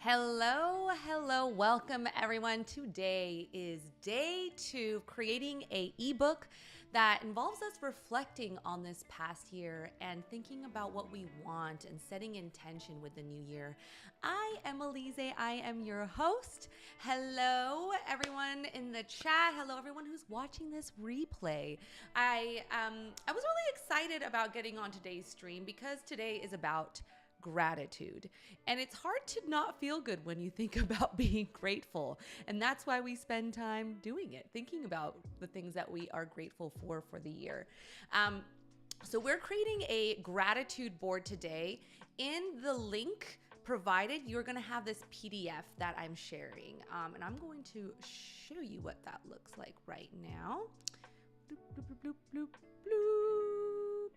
Hello, welcome everyone. Today is day 2 of creating a ebook that involves us reflecting on this past year and thinking about what we want and setting intention with the new year. I am Elizé, I am your host. Hello everyone in the chat. Hello everyone who's watching this replay. I was really excited about getting on today's stream because today is about gratitude. And it's hard to not feel good when you think about being grateful. And that's why we spend time doing it, thinking about the things that we are grateful for the year. So we're creating a gratitude board today. In the link provided, you're going to have this PDF that I'm sharing. And I'm going to show you what that looks like right now. Bloop, bloop, bloop, bloop, bloop.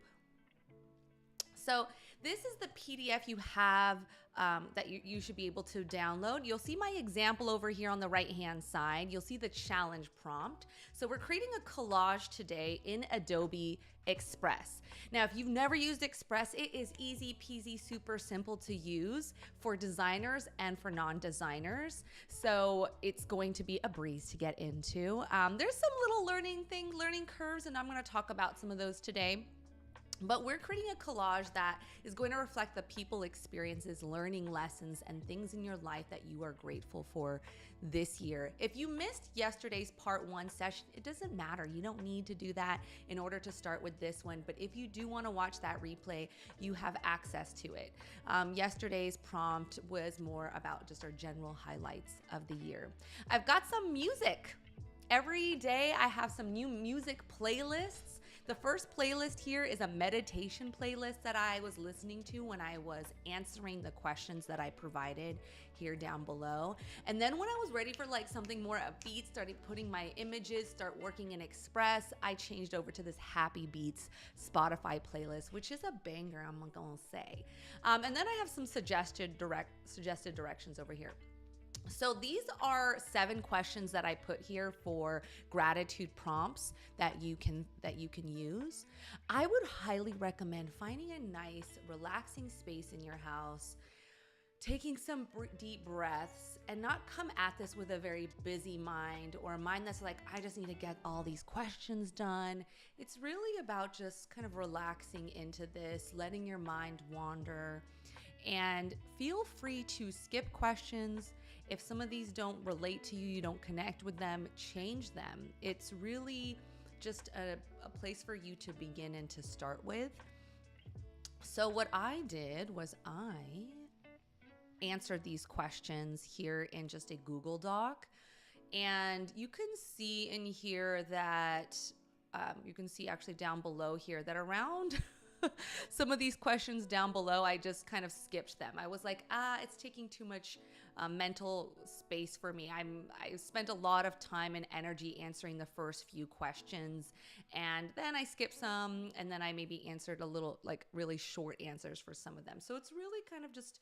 So this is the PDF you have that you should be able to download. You'll see my example over here on the right-hand side. You'll see the challenge prompt. So we're creating a collage today in Adobe Express. Now, if you've never used Express, it is easy peasy, super simple to use for designers and for non-designers. So it's going to be a breeze to get into. There's some little learning curves, and I'm going to talk about some of those today. But we're creating a collage that is going to reflect the people experiences, learning lessons, and things in your life that you are grateful for this year. If you missed yesterday's part 1 session, it doesn't matter. You don't need to do that in order to start with this one. But if you do want to watch that replay, you have access to it. Yesterday's prompt was more about just our general highlights of the year. I've got some music. Every day I have some new music playlists. The first playlist here is a meditation playlist that I was listening to when I was answering the questions that I provided here down below. And then when I was ready for like something more upbeat, started putting my images, start working in Express, I changed over to this Happy Beats Spotify playlist, which is a banger, I'm gonna say. And then I have some suggested directions over here. So these are 7 questions that I put here for gratitude prompts that you can use. I would highly recommend finding a nice, relaxing space in your house, taking some deep breaths, and not come at this with a very busy mind or a mind that's like, I just need to get all these questions done. It's really about just kind of relaxing into this, letting your mind wander, and feel free to skip questions. If some of these don't relate to you, you don't connect with them, change them. It's really just a place for you to begin and to start with. So what I did was I answered these questions here in just a Google Doc. And you can see in here that, you can see actually down below here that around some of these questions down below, I just kind of skipped them. I was like, it's taking too much mental space for me. I spent a lot of time and energy answering the first few questions, and then I skipped some, and then I maybe answered a little, like really short answers for some of them. So it's really kind of just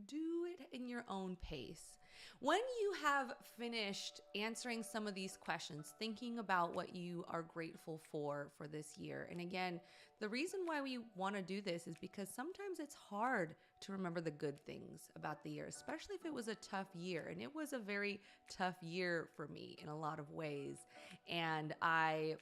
do it in your own pace. When you have finished answering some of these questions, thinking about what you are grateful for this year. And again, the reason why we want to do this is because sometimes it's hard to remember the good things about the year, especially if it was a tough year. And it was a very tough year for me in a lot of ways. And I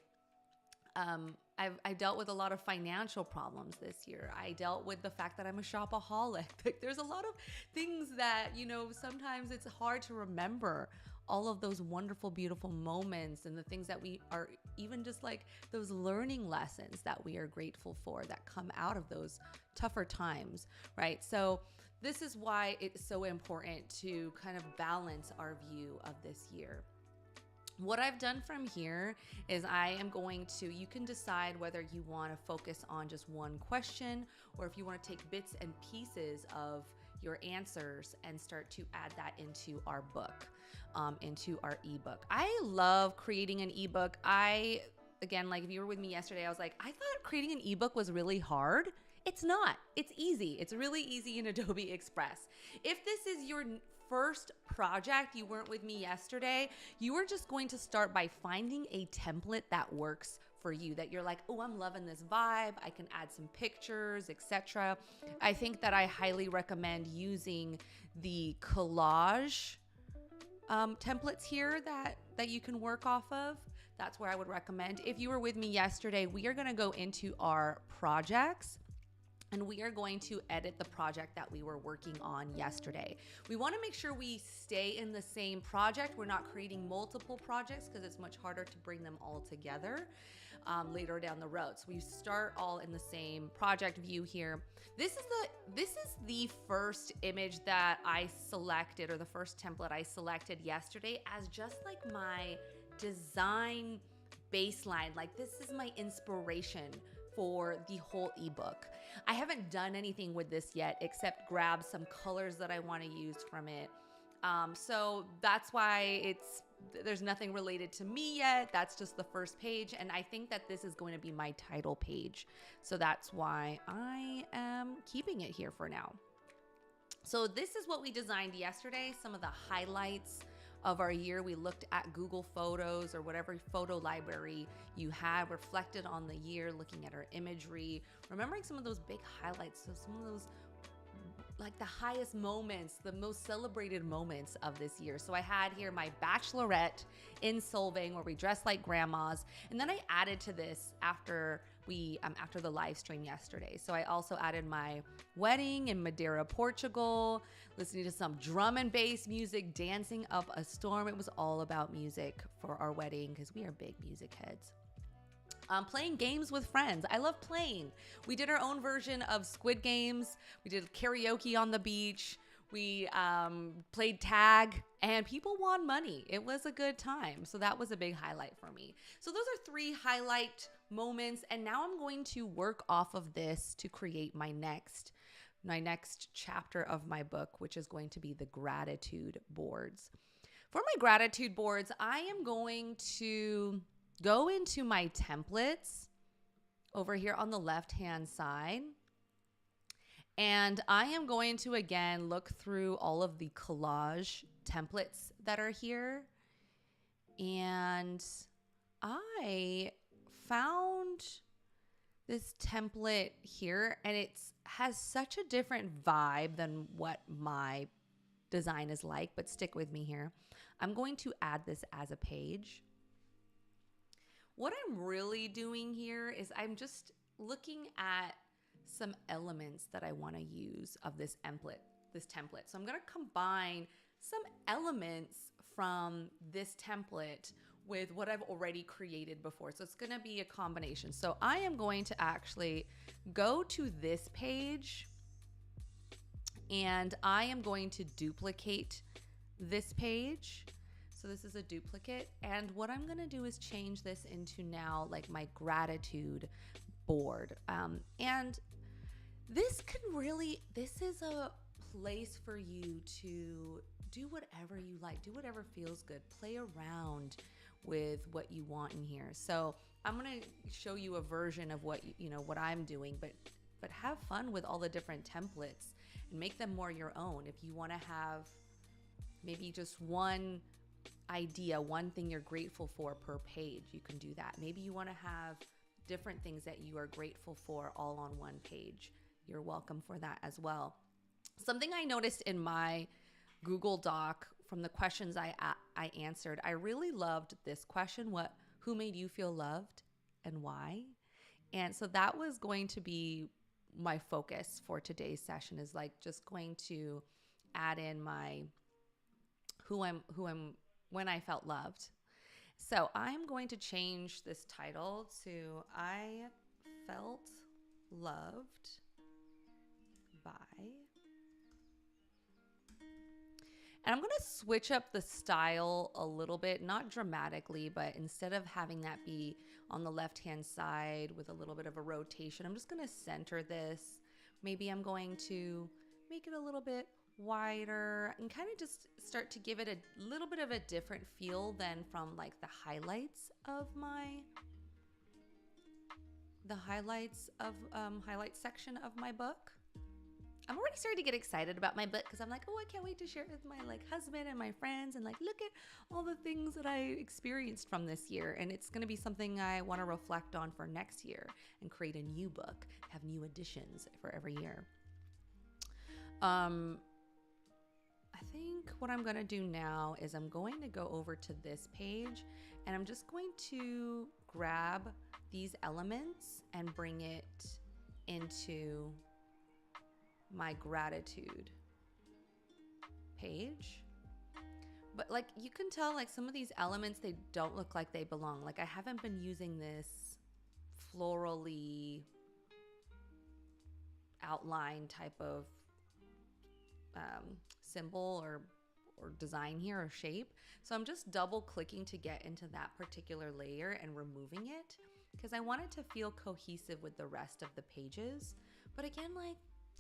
dealt with a lot of financial problems this year. I dealt with the fact that I'm a shopaholic. Like, there's a lot of things that, sometimes it's hard to remember all of those wonderful, beautiful moments and the things that we are, even just like those learning lessons that we are grateful for that come out of those tougher times, right? So this is why it's so important to kind of balance our view of this year. What I've done from here is you can decide whether you want to focus on just one question or if you want to take bits and pieces of your answers and start to add that into our book, into our ebook. I love creating an ebook. Again, like if you were with me yesterday, I was like, I thought creating an ebook was really hard. It's not. It's easy. It's really easy in Adobe Express. If this is your first project, you weren't with me yesterday, you are just going to start by finding a template that works for you that you're like, oh, I'm loving this vibe. I can add some pictures, etc. I think that I highly recommend using the collage templates here that you can work off of. That's where I would recommend. If you were with me yesterday, we are going to go into our projects and we are going to edit the project that we were working on yesterday. We want to make sure we stay in the same project. We're not creating multiple projects because it's much harder to bring them all together later down the road. So we start all in the same project view here. This is the first image that I selected, or the first template I selected yesterday as just like my design baseline. Like, this is my inspiration for the whole ebook. I haven't done anything with this yet except grab some colors that I want to use from it. So that's why there's nothing related to me yet. That's just the first page. And I think that this is going to be my title page. So that's why I am keeping it here for now. So this is what we designed yesterday. Some of the highlights of our year. We looked at Google Photos or whatever photo library you have, reflected on the year, looking at our imagery, remembering some of those big highlights. So some of those, like the highest moments, the most celebrated moments of this year. So I had here my bachelorette in Solvang, where we dressed like grandmas. And then I added to this after the live stream yesterday. So I also added my wedding in Madeira, Portugal, listening to some drum and bass music, dancing up a storm. It was all about music for our wedding because we are big music heads. Playing games with friends. I love playing. We did our own version of Squid Games. We did karaoke on the beach. We played tag and people won money. It was a good time. So that was a big highlight for me. So those are 3 highlight moments. And now I'm going to work off of this to create my next chapter of my book, which is going to be the gratitude boards. For my gratitude boards, I am going to go into my templates over here on the left-hand side. And I am going to, again, look through all of the collage templates that are here. And I found this template here, and it has such a different vibe than what my design is like, but stick with me here. I'm going to add this as a page. What I'm really doing here is I'm just looking at some elements that I want to use of this template. So I'm going to combine some elements from this template with what I've already created before. So it's going to be a combination. So I am going to actually go to this page and I am going to duplicate this page. So this is a duplicate. And what I'm going to do is change this into now like my gratitude board. And this is a place for you to do whatever you like, do whatever feels good, play around with what you want in here. So I'm going to show you a version of what I'm doing, but have fun with all the different templates and make them more your own. If you want to have maybe just one idea, one thing you're grateful for per page, you can do that. Maybe you want to have different things that you are grateful for all on one page. You're welcome for that as well. Something I noticed in my Google Doc from the questions I answered, I really loved this question: who made you feel loved and why? And so that was going to be my focus for today's session, is like just going to add in my who I'm when I felt loved. So I'm going to change this title to I felt loved by. And I'm going to switch up the style a little bit, not dramatically, but instead of having that be on the left-hand side with a little bit of a rotation, I'm just going to center this. Maybe I'm going to make it a little bit wider and kind of just start to give it a little bit of a different feel than from like the highlights section of my book. I'm already starting to get excited about my book because I'm like, oh, I can't wait to share it with my like husband and my friends and like look at all the things that I experienced from this year. And it's going to be something I want to reflect on for next year and create a new book, have new editions for every year. I think what I'm going to do now is I'm going to go over to this page and I'm just going to grab these elements and bring it into my gratitude page. But like you can tell, like some of these elements, they don't look like they belong. Like I haven't been using this florally outline type of symbol or design here or shape. So I'm just double clicking to get into that particular layer and removing it because I want it to feel cohesive with the rest of the pages. But again, like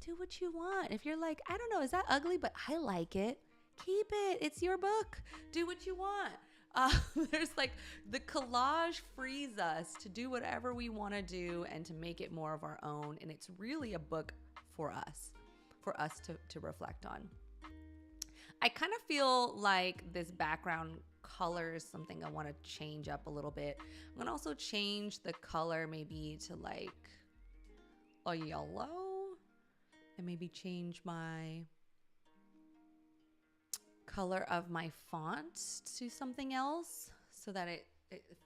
do what you want. If you're like, I don't know, is that ugly? But I like it. Keep it. It's your book. Do what you want. There's like the collage frees us to do whatever we want to do and to make it more of our own. And it's really a book for us to reflect on. I kind of feel like this background color is something I want to change up a little bit. I'm going to also change the color maybe to like a yellow and maybe change my color of my font to something else so that it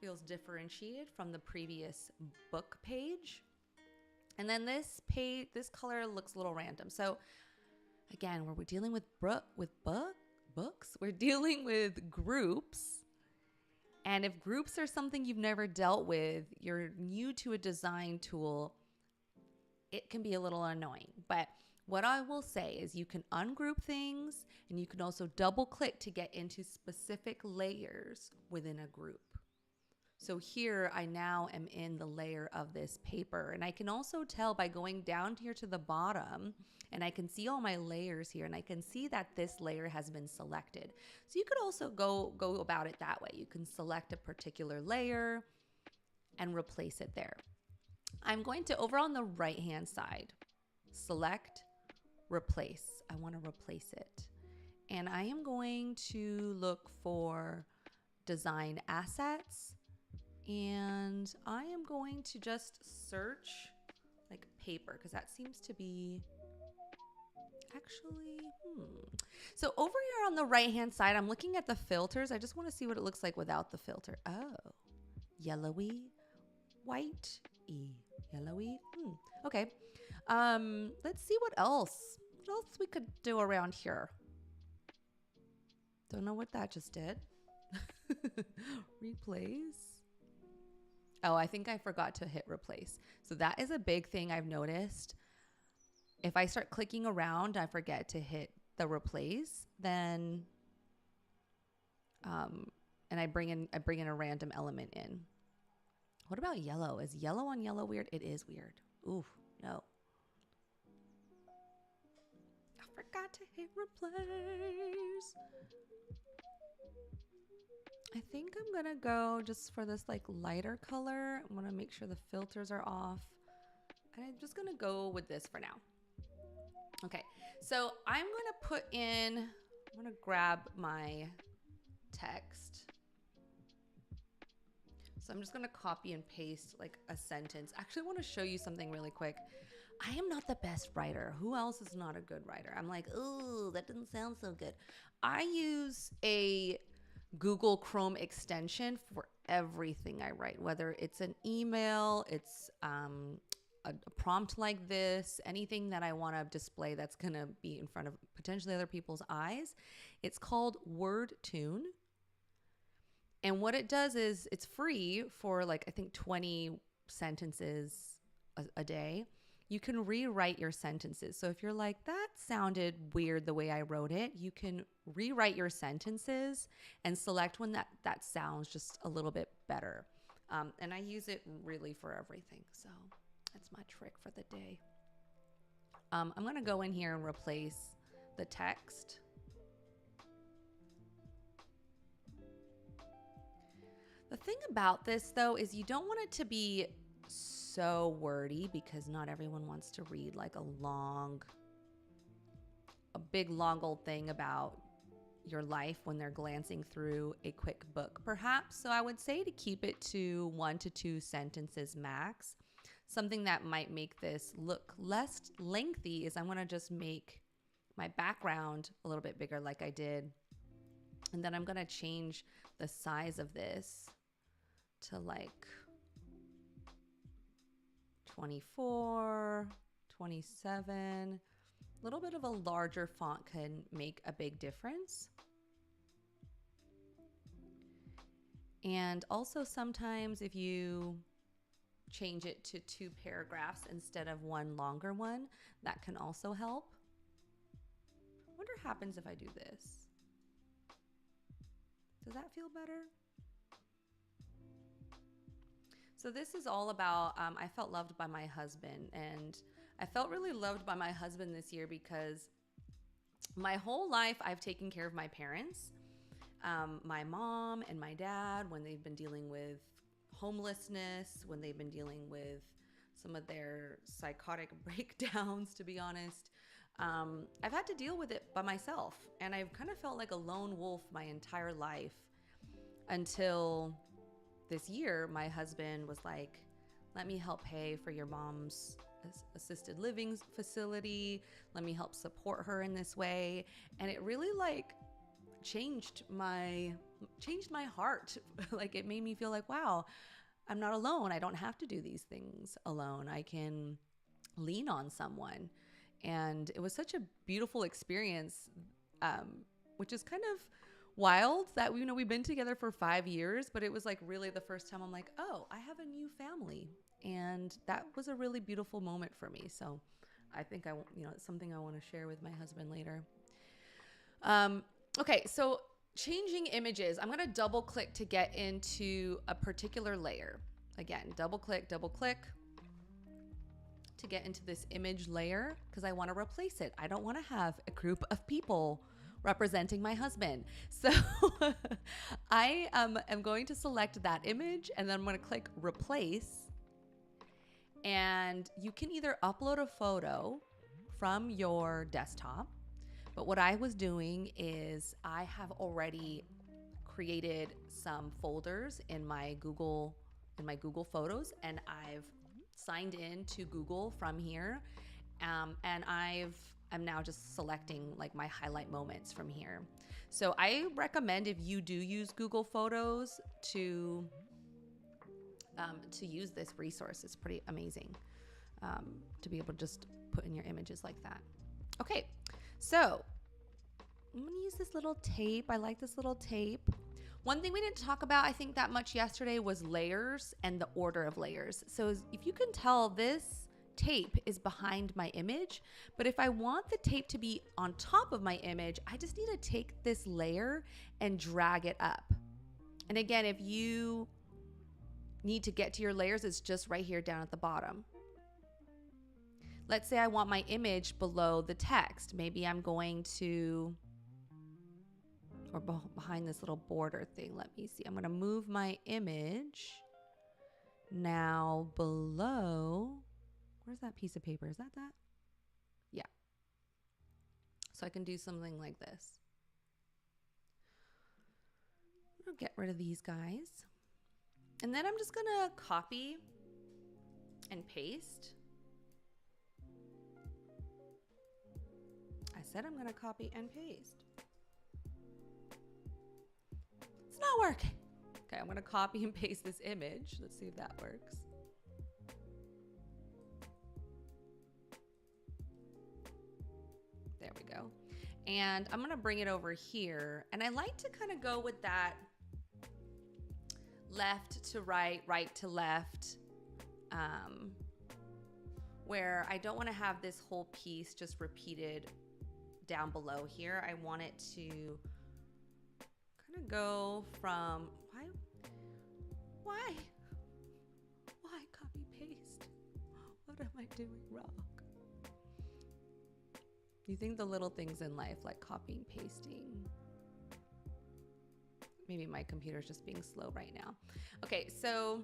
feels differentiated from the previous book page. And then this color looks a little random. So again, we're dealing with books, we're dealing with groups. And if groups are something you've never dealt with, you're new to a design tool, it can be a little annoying. But what I will say is you can ungroup things and you can also double click to get into specific layers within a group. So here I now am in the layer of this paper, and I can also tell by going down here to the bottom, and I can see all my layers here, and I can see that this layer has been selected. So you could also go about it that way. You can select a particular layer and replace it there. I'm going to, over on the right hand side, select replace. I want to replace it. And I am going to look for design assets. And I am going to just search like paper because that seems to be actually, So over here on the right hand side, I'm looking at the filters. I just want to see what it looks like without the filter. Oh, yellowy, white-y, yellowy. Okay. Let's see what else we could do around here. Don't know what that just did. Replace. Oh, I think I forgot to hit replace. So that is a big thing I've noticed. If I start clicking around, I forget to hit the replace, then and I bring in a random element in. What about yellow? Is yellow on yellow weird? It is weird. Ooh, no. I forgot to hit replace. I think I'm gonna go just for this like lighter color. I'm gonna make sure the filters are off. And I'm just gonna go with this for now. Okay, so I'm gonna grab my text. So I'm just gonna copy and paste like a sentence. Actually, I wanna show you something really quick. I am not the best writer. Who else is not a good writer? I'm like, oh, that doesn't sound so good. I use a Google Chrome extension for everything I write, whether it's an email, it's a prompt like this, anything that I want to display that's going to be in front of potentially other people's eyes. It's called WordTune. And what it does is it's free for like, I think 20 sentences a day. You can rewrite your sentences. So if you're like, that sounded weird the way I wrote it, you can rewrite your sentences and select one that sounds just a little bit better. And I use it really for everything. So that's my trick for the day. I'm going to go in here and replace the text. The thing about this, though, is you don't want it to be so wordy because not everyone wants to read like a long a big long old thing about your life when they're glancing through a quick book, perhaps. So I would say to keep it to 1 to 2 sentences max. Something that might make this look less lengthy is I'm going to just make my background a little bit bigger like I did. And then I'm going to change the size of this to like 24, 27. A little bit of a larger font can make a big difference. And also sometimes if you change it to 2 paragraphs instead of 1 longer one, that can also help. I wonder what happens if I do this. Does that feel better? So this is all about, I felt loved by my husband, and I felt really loved by my husband this year because my whole life I've taken care of my parents, my mom and my dad, when they've been dealing with homelessness, when they've been dealing with some of their psychotic breakdowns, to be honest. I've had to deal with it by myself, and I've kind of felt like a lone wolf my entire life until this year. My husband was like, let me help pay for your mom's assisted living facility. Let me help support her in this way. And it really like changed my heart. Like it made me feel like, wow, I'm not alone. I don't have to do these things alone. I can lean on someone. And it was such a beautiful experience, which is kind of wild that we've been together for 5 years, but it was like really the first time I'm like, oh, I have a new family. And that was a really beautiful moment for me. So I think it's something I want to share with my husband later. Okay, so changing images. I'm going to double click to get into a particular layer. Again, double click to get into this image layer because I want to replace it. I don't want to have a group of people representing my husband. So I am going to select that image, and then I'm going to click replace. And you can either upload a photo from your desktop, but what I was doing is I have already created some folders in my Google Photos, and I've signed in to Google from here, and I'm now just selecting like my highlight moments from here. So I recommend, if you do use Google Photos, to use this resource. It's pretty amazing to be able to just put in your images like that. Okay, so I'm gonna use this little tape. I like this little tape. One thing we didn't talk about, I think, that much yesterday was layers and the order of layers. So if you can tell, this tape is behind my image, but if I want the tape to be on top of my image, I just need to take this layer and drag it up. And again, if you need to get to your layers, it's just right here down at the bottom. Let's say I want my image below the text. Maybe I'm going to, or behind this little border thing. Let me see. I'm going to move my image now below. Where's that piece of paper? Is that? Yeah. So I can do something like this. I'll get rid of these guys. And then I'm just gonna copy and paste. I said I'm gonna copy and paste. It's not working. Okay, I'm gonna copy and paste this image. Let's see if that works. There we go. And I'm gonna bring it over here. And I like to kind of go with that left to right, right to left, where I don't want to have this whole piece just repeated down below here. I want it to kind of go from, why copy paste? What am I doing wrong? You think the little things in life, like copying, pasting. Maybe my computer's just being slow right now. Okay, so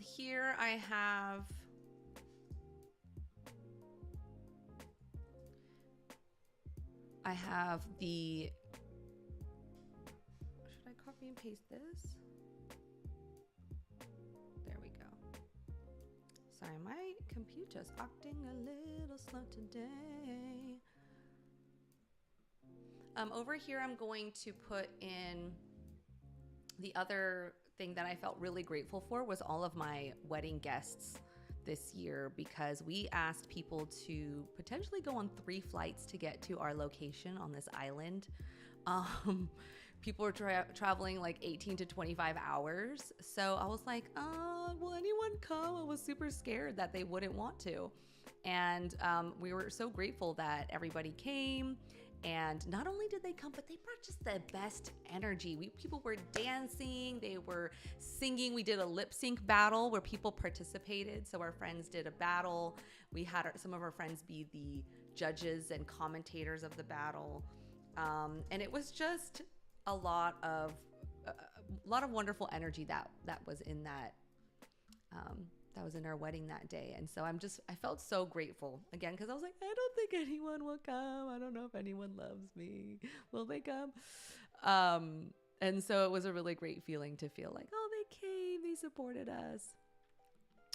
here I have I have the, should I copy and paste this? There we go. Sorry, my computer's acting a little slow today. Over here, I'm going to put in the other thing that I felt really grateful for was all of my wedding guests this year, because we asked people to potentially go on 3 flights to get to our location on this island. People were traveling like 18 to 25 hours. So I was like, will anyone come? I was super scared that they wouldn't want to. And we were so grateful that everybody came. And not only did they come, but they brought just the best energy. People were dancing, they were singing. We did a lip sync battle where people participated. So our friends did a battle. We had some of our friends be the judges and commentators of the battle. And it was just a lot of wonderful energy that was in that was in our wedding that day. And so I felt so grateful again, because I was like, I don't think anyone will come. I don't know if anyone loves me. Will they come? And so it was a really great feeling to feel like, oh, they came, they supported us.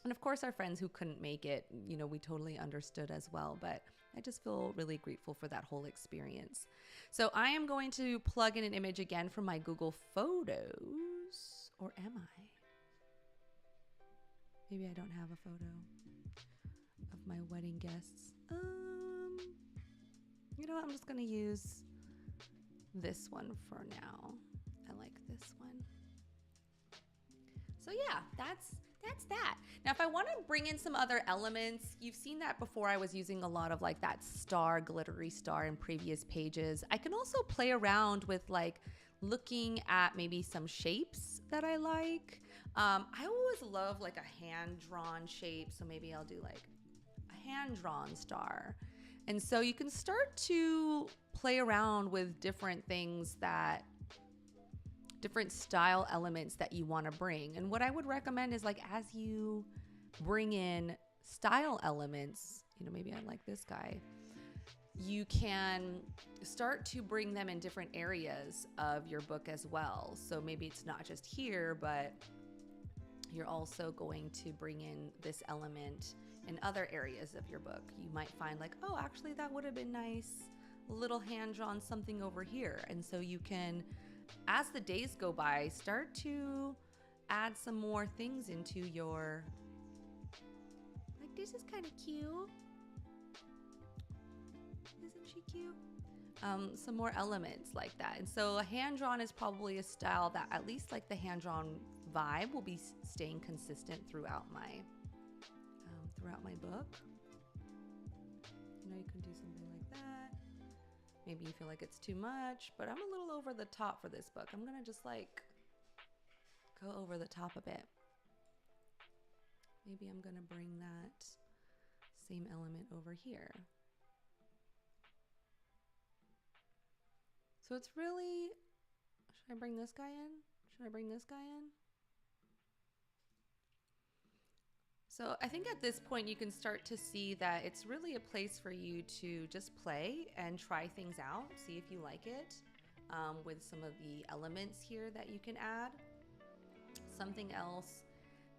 And of course, our friends who couldn't make it, we totally understood as well. But I just feel really grateful for that whole experience. So I am going to plug in an image again from my Google Photos, or am I? Maybe I don't have a photo of my wedding guests. You know what? I'm just going to use this one for now. I like this one. So yeah, that's that. Now, if I want to bring in some other elements, you've seen that before. I was using a lot of like that glittery star in previous pages. I can also play around with like looking at maybe some shapes that I like. I always love like a hand-drawn shape. So maybe I'll do like a hand-drawn star. And so you can start to play around with different things different style elements that you want to bring. And what I would recommend is like, as you bring in style elements, maybe I like this guy, you can start to bring them in different areas of your book as well. So maybe it's not just here, but you're also going to bring in this element in other areas of your book. You might find like, oh, actually that would have been nice, a little hand-drawn something over here. And so you can, as the days go by, start to add some more things into your, like, this is kind of cute. Isn't she cute? Some more elements like that. And so a hand-drawn is probably a style that, at least like the hand-drawn vibe, will be staying consistent throughout my book. You can do something like that. Maybe you feel like it's too much, but I'm a little over the top for this book. I'm gonna just like go over the top a bit. Maybe I'm gonna bring that same element over here. So it's really, should I bring this guy in? Should I bring this guy in? So I think at this point you can start to see that it's really a place for you to just play and try things out, see if you like it, with some of the elements here that you can add. Something else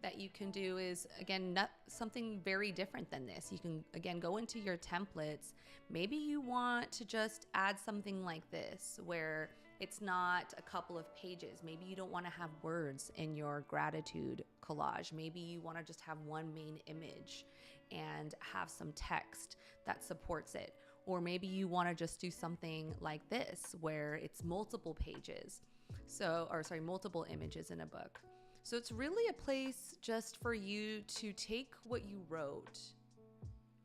that you can do is, again, not something very different than this. You can, again, go into your templates. Maybe you want to just add something like this, where it's not a couple of pages. Maybe you don't want to have words in your gratitude collage. Maybe you want to just have one main image and have some text that supports it. Or maybe you want to just do something like this, where it's multiple pages. Multiple images in a book. So it's really a place just for you to take what you wrote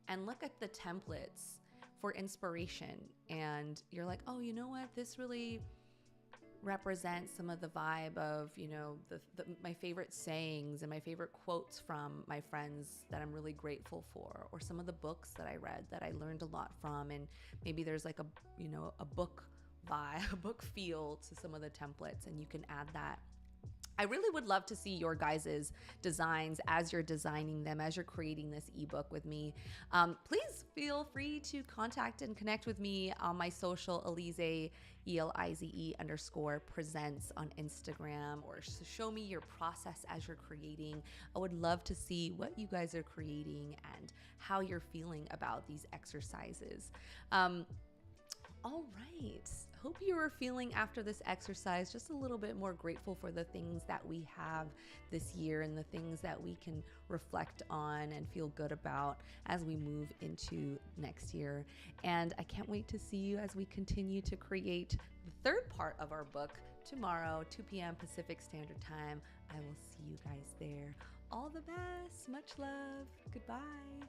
and look at the templates for inspiration. And you're like, oh, you know what? This really represents some of the vibe of, my favorite sayings and my favorite quotes from my friends that I'm really grateful for, or some of the books that I read that I learned a lot from. And maybe there's like a book vibe, a book feel to some of the templates, and you can add that I really would love to see your guys' designs as you're designing them, as you're creating this ebook with me. Please feel free to contact and connect with me on my social, Elizé, ELIZE_presents on Instagram, or show me your process as you're creating. I would love to see what you guys are creating and how you're feeling about these exercises. All right. Hope you are feeling after this exercise just a little bit more grateful for the things that we have this year and the things that we can reflect on and feel good about as we move into next year. And I can't wait to see you as we continue to create the third part of our book tomorrow, 2 p.m. Pacific Standard Time. I will see you guys there. All the best. Much love. Goodbye.